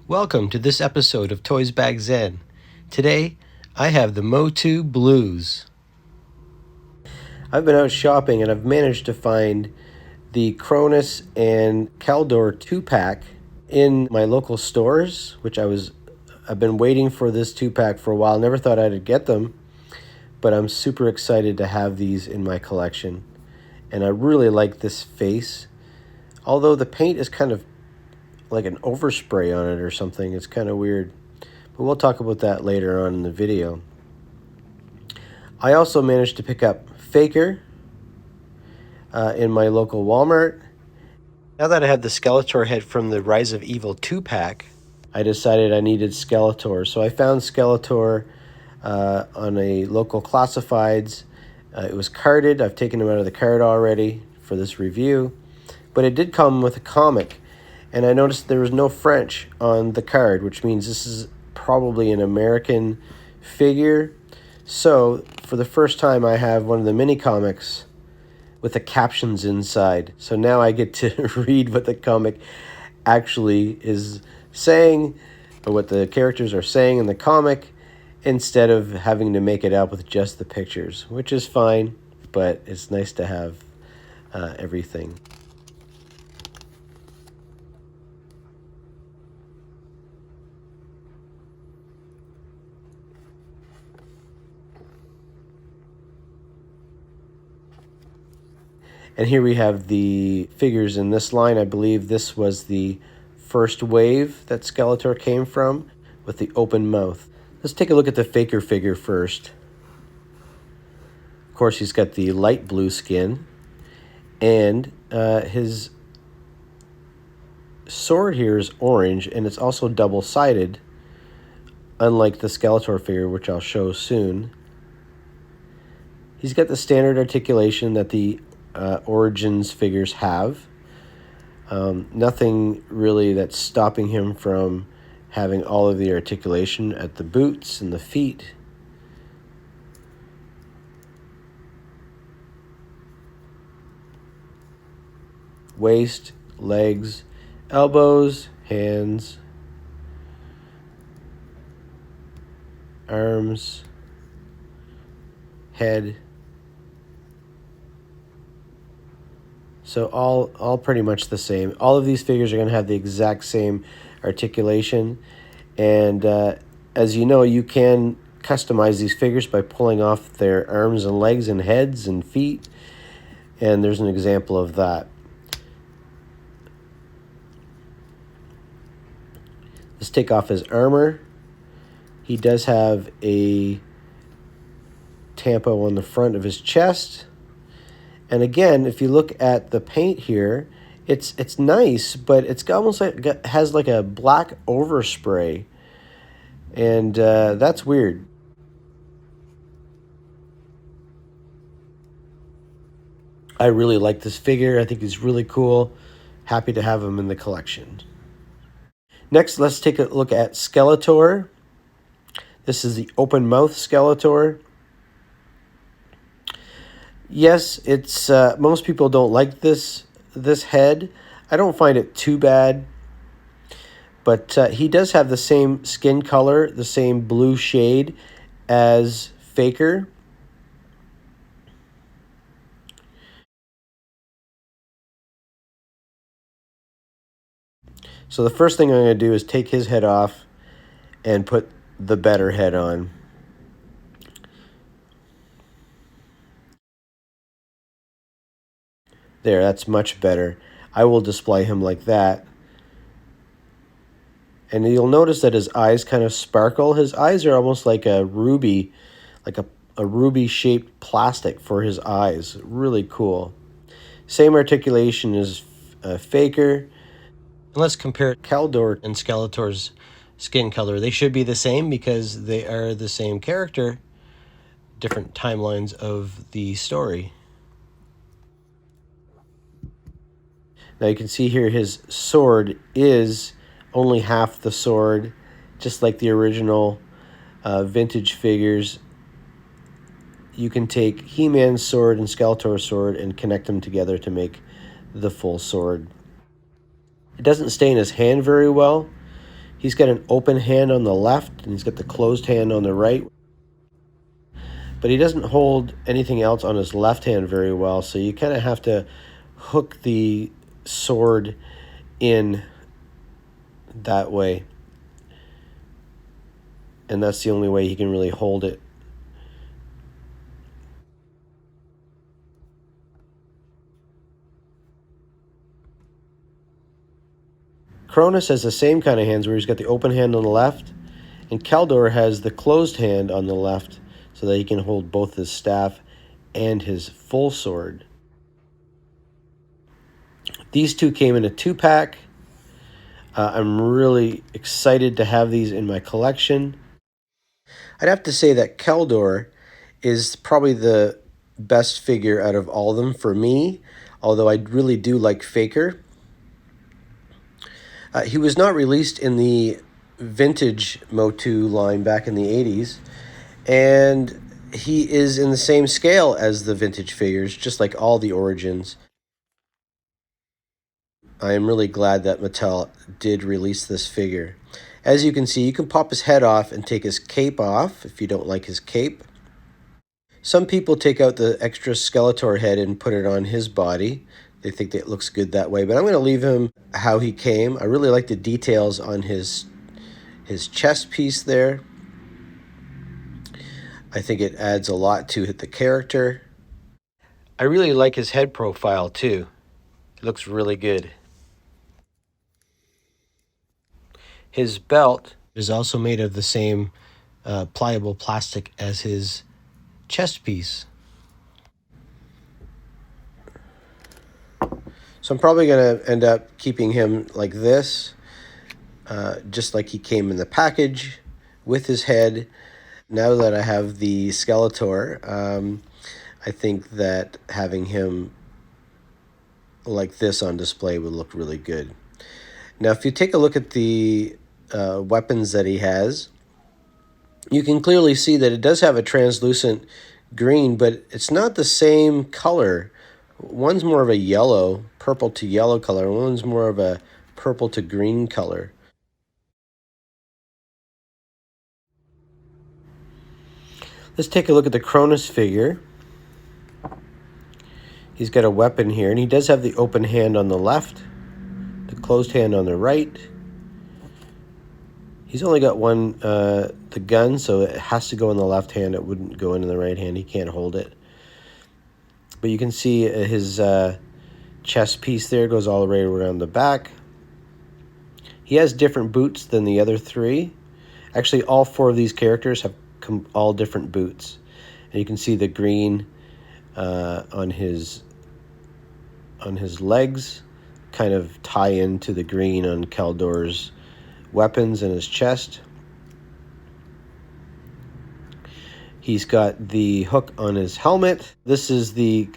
Welcome to this episode of Toysbackzen. Today, I have the MOTU Blues. I've been out shopping and I've managed to find the Kronis and Keldor 2-pack in my local stores, which I've been waiting for this 2-pack for a while. Never thought I'd get them, but I'm super excited to have these in my collection. And I really like this face. Although the paint is kind of like an overspray on it or something. It's kind of weird. But we'll talk about that later on in the video. I also managed to pick up Faker in my local Walmart. Now that I have the Skeletor head from the Rise of Evil 2-pack, I decided I needed Skeletor. So I found Skeletor on a local classifieds. It was carded. I've taken him out of the card already for this review. But it did come with a comic. And I noticed there was no French on the card, which means this is probably an American figure. So, for the first time, I have one of the mini comics with the captions inside. So now I get to read what the comic actually is saying, or what the characters are saying in the comic, instead of having to make it up with just the pictures, which is fine, but it's nice to have everything. And here we have the figures in this line. I believe this was the first wave that Skeletor came from, with the open mouth. Let's take a look at the Faker figure first. Of course, he's got the light blue skin. And his sword here is orange, and it's also double-sided, unlike the Skeletor figure, which I'll show soon. He's got the standard articulation that the Origins figures have. Nothing really that's stopping him from having all of the articulation at the boots and the feet. Waist, legs, elbows, hands, arms, head. So all pretty much the same. All of these figures are going to have the exact same articulation. And as you know, you can customize these figures by pulling off their arms and legs and heads and feet. And there's an example of that. Let's take off his armor. He does have a tampo on the front of his chest. And again, if you look at the paint here, it's nice, but it's almost like has like a black overspray, and that's weird. I really like this figure. I think he's really cool. Happy to have him in the collection. Next, let's take a look at Skeletor. This is the open mouth Skeletor. Yes, it's most people don't like this head. I don't find it too bad, but he does have the same skin color, the same blue shade as Faker. So the first thing I'm going to do is take his head off and put the better head on. There, that's much better. I will display him like that. And you'll notice that his eyes kind of sparkle. His eyes are almost like a ruby, like a ruby-shaped plastic for his eyes. Really cool. Same articulation as Faker. And let's compare Keldor and Skeletor's skin color. They should be the same because they are the same character, different timelines of the story. Now you can see here his sword is only half the sword, just like the original vintage figures. You can take He-Man's sword and Skeletor's sword and connect them together to make the full sword. It doesn't stay in his hand very well. He's got an open hand on the left, and he's got the closed hand on the right. But he doesn't hold anything else on his left hand very well, so you kind of have to hook the sword in that way. And that's the only way he can really hold it. Kronis has the same kind of hands where he's got the open hand on the left, and Keldor has the closed hand on the left so that he can hold both his staff and his full sword. These two came in a 2-pack. I'm really excited to have these in my collection. I'd have to say that Keldor is probably the best figure out of all of them for me, although I really do like Faker. He was not released in the vintage MOTU line back in the 80s, and he is in the same scale as the vintage figures, just like all the Origins. I am really glad that Mattel did release this figure. As you can see, you can pop his head off and take his cape off if you don't like his cape. Some people take out the extra Skeletor head and put it on his body. They think that it looks good that way, but I'm going to leave him how he came. I really like the details on his chest piece there. I think it adds a lot to the character. I really like his head profile too. It looks really good. His belt is also made of the same pliable plastic as his chest piece. So I'm probably going to end up keeping him like this, just like he came in the package with his head. Now that I have the Skeletor, I think that having him like this on display would look really good. Now, if you take a look at the weapons that he has, you can clearly see that it does have a translucent green, but it's not the same color. One's more of a yellow, purple to yellow color, and one's more of a purple to green color. Let's take a look at the Kronis figure. He's got a weapon here, and he does have the open hand on the left, the closed hand on the right. He's only got one, the gun, so it has to go in the left hand. It wouldn't go in the right hand. He can't hold it. But you can see his chest piece there goes all the way around the back. He has different boots than the other three. Actually, all four of these characters have all different boots. And you can see the green on his legs kind of tie into the green on Keldor's weapons in his chest. He's got the hook on his helmet. This is the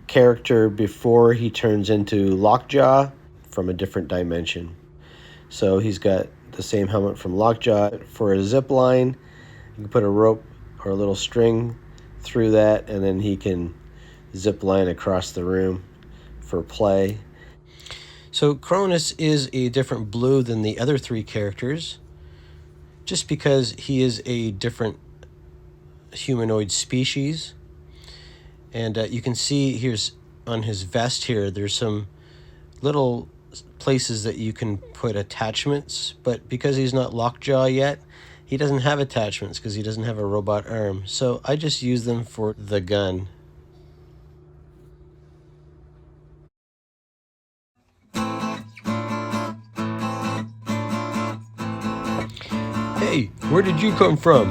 character before he turns into Lockjaw from a different dimension. So he's got the same helmet from Lockjaw. For a zip line, you can put a rope or a little string through that, and then he can zip line across the room for play. So Kronis is a different blue than the other three characters, just because he is a different humanoid species. And you can see here's on his vest here, there's some little places that you can put attachments, but because he's not Lockjaw yet, he doesn't have attachments because he doesn't have a robot arm. So I just use them for the gun. Hey, where did you come from?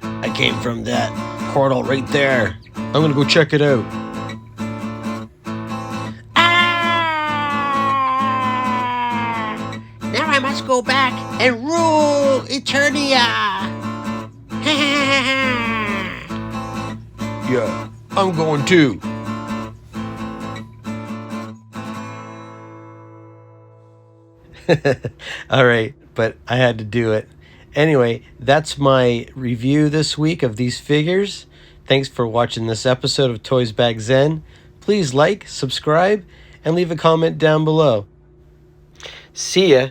I came from that portal right there. I'm gonna go check it out. Ah! Now I must go back and rule Eternia. Yeah, I'm going too. All right, but I had to do it. Anyway, that's my review this week of these figures. Thanks for watching this episode of Toysbackzen. Please like, subscribe, and leave a comment down below. See ya.